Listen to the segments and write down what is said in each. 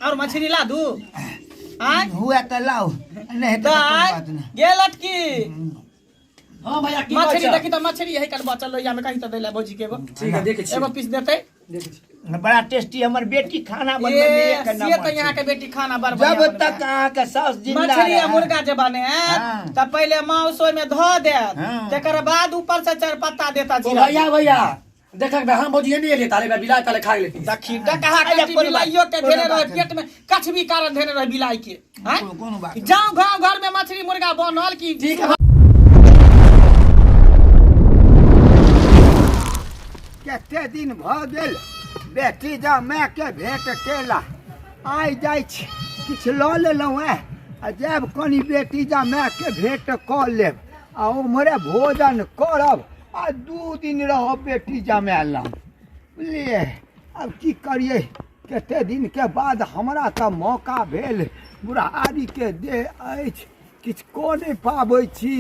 और मछली ला दू हुआ तो लाओ नहीं तो गे लटकी हां भैया की मछली देखी तो मछली यही कर बचल या में कहीं तो देला भौजी के ठीक है देखे छी एगो पीस देते बड़ा टेस्टी हमर बेटी खाना बनवे में करना ये तो यहाँ के बेटी खाना बर्बाद जब तक अहाँ के सास जिंदा मछली या मुर्गा जे बने हैं तब पहले मांस ओय में धो दे तेकर बाद ऊपर से चार पत्ता देता जीरा भैया देखक बे हम भौजी नहीं लेता ले बिलाई तले खा लेती दखी डकहा के बिलाइयो के धेरे रहे पेट में कछ भी कारण धेरे रहे बिलाई के हैं जाओ गांव घर में मछली मुर्गा बनल की ठीक है कते दिन भ गेल बेटी जा मैं के भेंट केला आइ जाइ छी किछ ल लेलहुँ आ जब कनी बेटी जा मैं के भेंट क लेब आ उम्हरे भोजन करब आ 2 दिन रहो बेटी जा मैं लग बुझलिए अब की करिए कते दिन के बाद हमरा त मौका भेल बुढ़ारी के दे अछि किछ को नहीं पाबै छी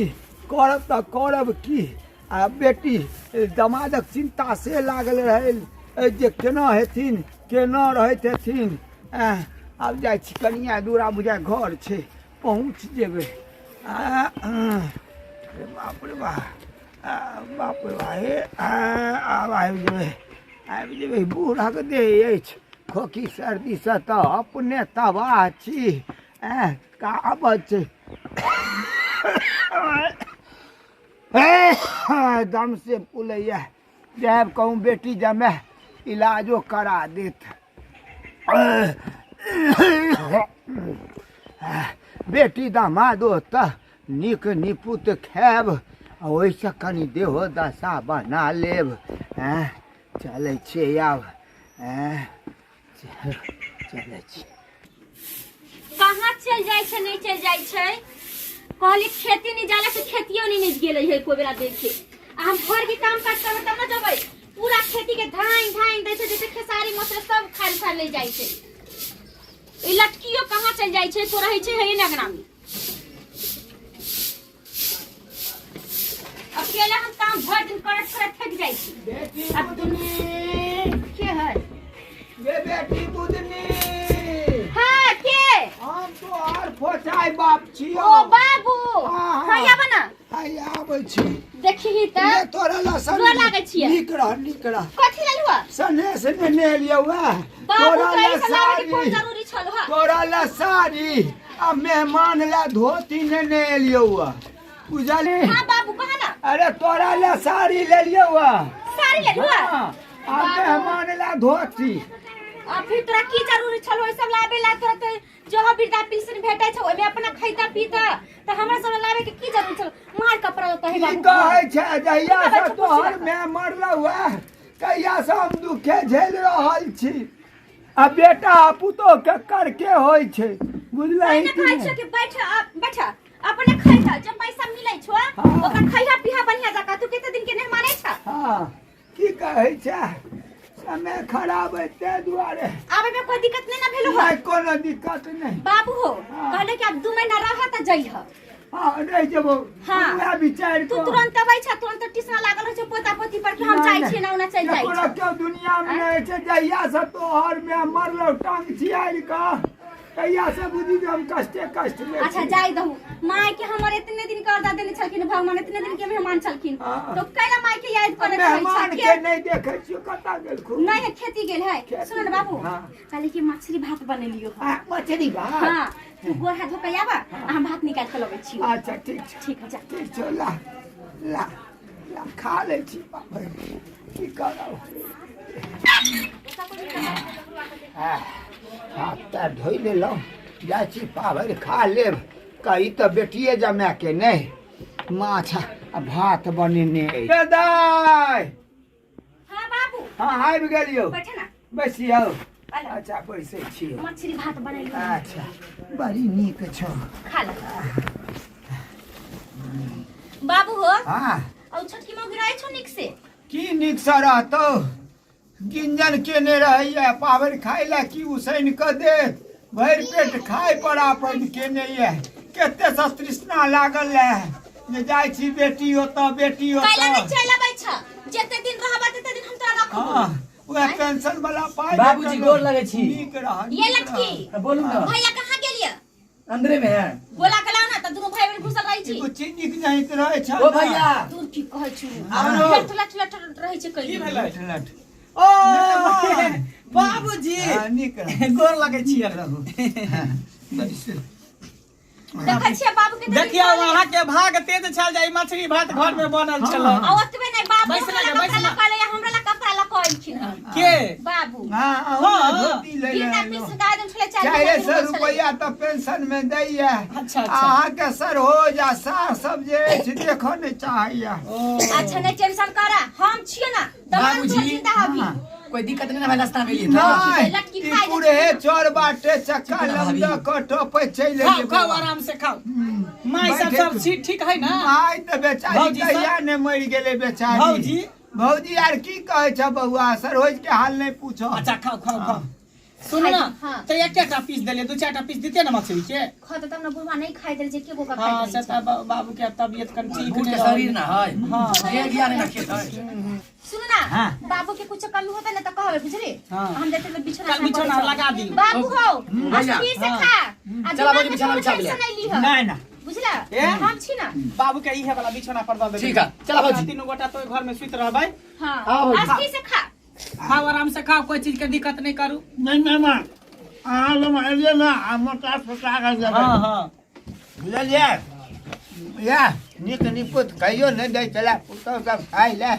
करब त करब की आ बेटी दमादक चिंता से लागल रहे जे केना हेथिन केना रहैत हेथिन आब जाइ छी कनिया दूरा बुझा घर छै पहुँच जेबै बाप रे बाप रे हे आब आबि जेबै बूढ़क देह अछि खोखी सर्दी से तऽ अपने तबाह छी कहावत छै दम से पुलैया जब कहूँ बेटी जमे इलाजो करा देत बेटी दामादो त निक निपुत खायब ओहिसँ कनि देहो दशा बना लेब चलै छै आब चलै छी कहाँ चल जाय छै नहीं चल जाय छै कहली खेती नहीं जाला से खेतियो नहीं गेले है कोई बेला देखे हम घर के काम काज करब तब न जबै पूरा खेती के धान दै छै जैसे खेसारी मसरे सब खाल ले जाय छै ई लटकियो कहाँ चल जाय छै तो रहै छै हे नगरा में अकेले हम काम भर दिन करत थक जाय छी अब तुम के है ये बेटी बुदनी हम तो और फोचाई बाप छियो ओ बाबू हैया बना हैया आबै छी देखही त ये तोरा लसन गोर लागै छियै निक रह कथि लेलुआ सने से ने लियो बाबू कहि सलाह के कोन जरूरी छल ह तोरा ला साड़ी आ मेहमान ला धोती ने लियो बुझली हां बाबू कहा ना अरे तोरा ला साड़ी ले लियो साड़ी लेलुआ आ मेहमान ला धोती आ फिर तोरा की जरूरी छल ओइ सब लाबे ला तोरा त जो वृद्धा पेंशन भेटै छै ओइ में अपना खैता पीता त हमरा सब लाबे के की जरूरी छल मार कपड़ा कहे बाबू कहै छै जहिया से तोहर में मरलौ कहिया से हम दुखे झेल रहल छी आ बेटा पुतो के करके होय छै बुझलही कि कहै छै कि बैठ अपने खैता जब पैसा मिलै छो ओकर खैहा पीहा बढ़िया जका तू कते दिन के नहीं मानै छ हां की कहै छै समय खराब है ते दुआरे आबे में कोई दिक्कत नहीं ना भेलो हो कोनो दिक्कत नहीं बाबू हो कहले कि अब 2 महीना रह त जइह हां नहीं जबो पूरा विचार तू तुरंत अबै छ तुरंत टिसना लागल रह छ पोता पोती पर कि हम जाय छी ना उना चल जाय पूरा क्यों दुनिया में नहीं छै जहिया से तोहर में मरलो टांग छियार का कहिया से बुझी हम कष्ट में अच्छा जाय दहु माय के हमर इतने दिन कर दा देने छलखिन भगवान इतने दिन के मेहमान छलखिन तो कैला माय के याद करे छै मेहमान के नहीं देखे छियो कता गेल खूब नहीं है खेती गेल है सुन न बाबू काली की मछली भात बनेलियो मछली भात हां तू गोर हाथ धो के आबा हम भात निकाल के लबै छी अच्छा ठीक है जा ठीक चल ला खा ले छी बाप की करौ हाथ धोई लेलौ जाइ छी पाभर खा लेब कही तो बेटिए जमा के नहीं माछ आ भात बनेने दाई हां बाबू हां आबि गेलियो बैठ ना बैसियो अच्छा बैसे छी मछली भात बनेलियो अच्छा बड़ी नीक छौ खा ले बाबू हो हां औ छोटकी मौगी रहै छौ निक से की नीक से रहतौ गिंजन केने रहैया पावर खाइ ला की उसैन क दे भरि पेट खाय पड़ापन केने ये केते से तृष्णा लागल है जे जाइ छी बेटी ओतऽ कैला नहीं चल आबै छ जते दिन रहबा तते दिन हम तोरा रखब वह पेंशन वाला पाई बाबूजी गोर लगे छी। नीक रह ये लटकी बोलू ना भैया कहाँ गेलिए अंदरे में है। बोला कलाओ ना त दुनु भाई बहन घुसल रही छी। एगो चीनी के जाइत रहे छ ओ भैया दूर की कहै छु आरो। थला थला रही छै की कहीं भेलै लट ओ बाबूजी नीक रह गोर लगै छियै रहू बैस देखै छियै बाबू के देखियो वहां के भाग तेज छल जाई मछली भात घर में बनल छल आ ओतबे नै बाबू बैस हमरा लगे, बैस कपड़ा लगे। लकाले हमरा ला कपड़ा लकाइलखिन के बाबू हां हाँ। धोती ले ले बिना पीस गाय दन छले 400 रुपया तो पेंशन में दैया अच्छा, अच्छा। अहाँ के सर हो जा सार सब जे अछि देखो ने चाहिए अच्छा नहीं टेंशन करा हम छियै ना दवा तो बाबूजी। चिंता हबी हाँ। कोई दिक्कत नहीं ना भाई रास्ता में लिए नहीं लटकी ई खाइ पूरे चोर बाटे चक्का लंबा कटोपे चले खाओ खाओ आराम से खाओ माई सब चीज ठीक है ना माय तो बेचारी भौजी सब? कहिया ने मर गेले बेचारी भौजी? भौजी यार की कहे छ बउआ सरोज के हाल नहीं पूछो अच्छा खाओ खाओ खाओ सुनो ना हाँ। तो एक टा पीस देले दो चार टा पीस देते ना मछली के खत तब ना बुढ़वा नहीं खाइ देल जे के बोका हाँ खाइ से बाबू के तबीयत कन ठीक बूढ़ नहीं के शरीर ना है। हाँ। ये ज्ञान ना खेत है। सुन ना हाँ। बाबू के कुछ कमी होता ना तो कहबे बुझली हाँ। हम देते तो बिछोना कल बिछौना लगा दी बाबू हो भैया। अस्थिर से हाँ। खा आ चला बाबू दिमाग में बिछौना बिछा टेंशन ले। नहीं लीह नहीं ना बुझला ए? हम छी ना बाबू के इहे वाला बिछौना पर दे ठीक है, चला भौजी। तीनों गोटा तो घर में सुत रहबै हां आओ भौजी। अस्थिर से खा खाओ आराम से खाओ कोई चीज के दिक्कत नहीं करू नहीं मामा आ लो मारिए ना मोटा छोटा कर दे हाँ हाँ ले ले या निक निपुत कहियो नहीं दे चला पुतो सब खाई ले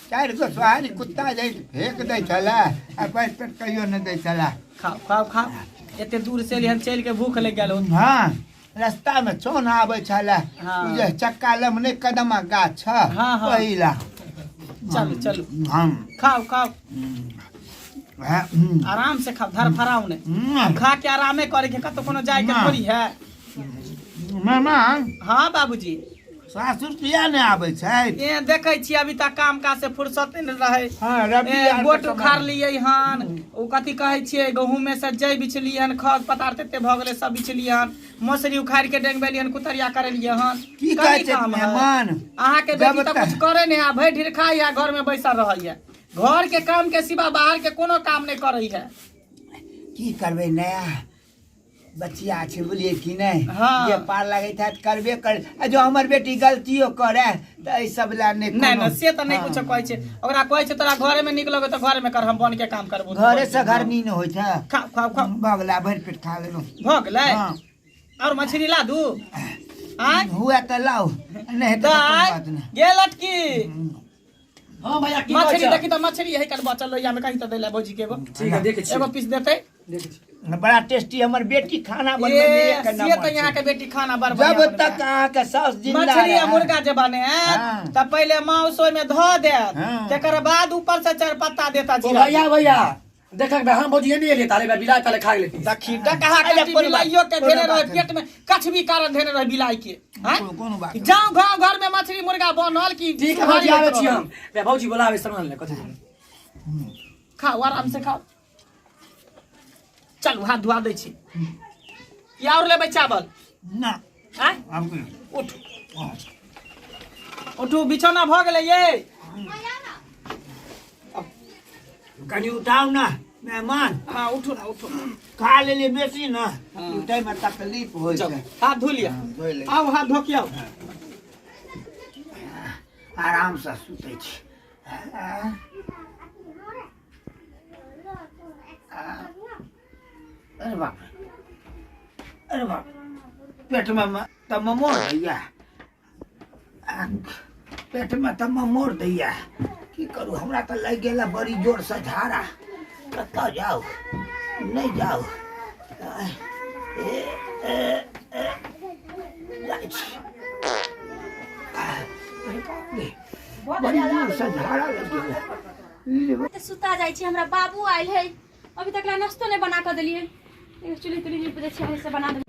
चार गो सोहारी कुत्ता जाई फेंक दे चला आ पैर पेट कहियो नहीं दे चला खाओ खाओ खाओ एते दूर से एहन चल के भूख लग गेल हाँ रास्ता में चोन आवे छला हाँ। ये चक्का लम नहीं कदम गाछ छ हाँ, हाँ। पहिला चलो चलो हम खाओ खाओ हाँ, आराम से खाओ धर फराओ ने खा के आरामे करे के कतो कोनो जाय के हाँ। थोड़ी है मामा हाँ बाबूजी सासुर किया नहीं आवे छै ये देखे छी अभी तक काम काज से फुर्सत नहीं रहे हाँ रबी ए, आर गोट के उखाड़ समय। लिए हन ओ कथी कहै छियै गहूम में से जई बिछलिए हन खग पतार तेते भ गेले सब बिछलिए हन मौसरी उखाड़ के डेंगबेली हन कुतरिया करलिए हन की कथी कहै छै काम है? मेहमान अहाँ के बेटी जब तो तक- कुछ करे नहीं आ भई ढिर खाई या घर में बैसल रहैया घर के काम के सिवा बाहर के कोनो काम नहीं करई है की करबे नया बचिया छै बोलिए कि नहीं हाँ। जे पार लगे था करबे कर आ जो हमर बेटी गलतियों करे तो ई सब ला नहीं नहीं कोनो- नहीं से तो नहीं हाँ। कुछ कहै छै ओकरा कहै छै तोरा घरे में निकलोगे तो घरे में कर हम बन के काम करबो घरे से घर नी न होय छै खाओ खाओ खाओ बगला भर पेट खा लेलो भ गेलै हाँ। और मछली ला दू आय हुआ तो लाओ नहीं तो दाय कोई बात नहीं गे लटकी हाँ भैया की मछली बात देखी तो मछली यही कर बचल या में कहीं तो देला भौजी के एगो ठीक है देखे छी एगो पीस देते देखे छी बड़ा टेस्टी हमर बेटी खाना बनबे ये में एक से नंबर तो यहाँ छै। के बेटी खाना बड़ जब बढ़िया तक बनबै। अहाँ के सास जिंदा मछली या रहे। मुर्गा जे बने हाँ। त पहले मांस ओय में धो दे हाँ। तेकर बाद ऊपर से चार पत्ता देता ओ जीरा भैया भैया देखक बे हम भौजी नहीं लिए ताले बे बिला ताले खा लेती दखी डकहा अरे के कोनो बिलाइयो के बात धेने रहे नहीं। पेट में कछ भी कारण धेने रहे बिलाई के हैं कोनो बात नहीं। जाओ गांव घर में मछली मुर्गा बनल की ठीक है भौजी आवे छी हम बे भौजी बोलावे सामान ले कथि खाओ आराम से खाओ चलू हाथ धुआ दै छी या और लेबै चावल ना हैं हम उठ उठू बिछौना भ गेलै ये कनी उठाओ ना मेहमान हाँ उठू ना उठू खा ले बेसी ना हाँ। उठे में तकलीफ हो जाओ छै हाथ धो लिया धो ले। आओ हाथ धो के आओ आराम से सुते छी अरे बाप रे। अरे बाप पेट में तब मोर दैया पेट में तब मोर दैया की करू हमरा तो लग गेला बड़ी जोर से झाड़ा कतऽ जाऊ नहीं जाऊ जाइ छी। अरे बाप रे, बड़ी जोर से झाड़ा लग गेला तो सुता जाइ छी हमरा बाबू आइल है अभी तक ला नाश्तो नहीं बना कर देलिए चुली तुली से बना दे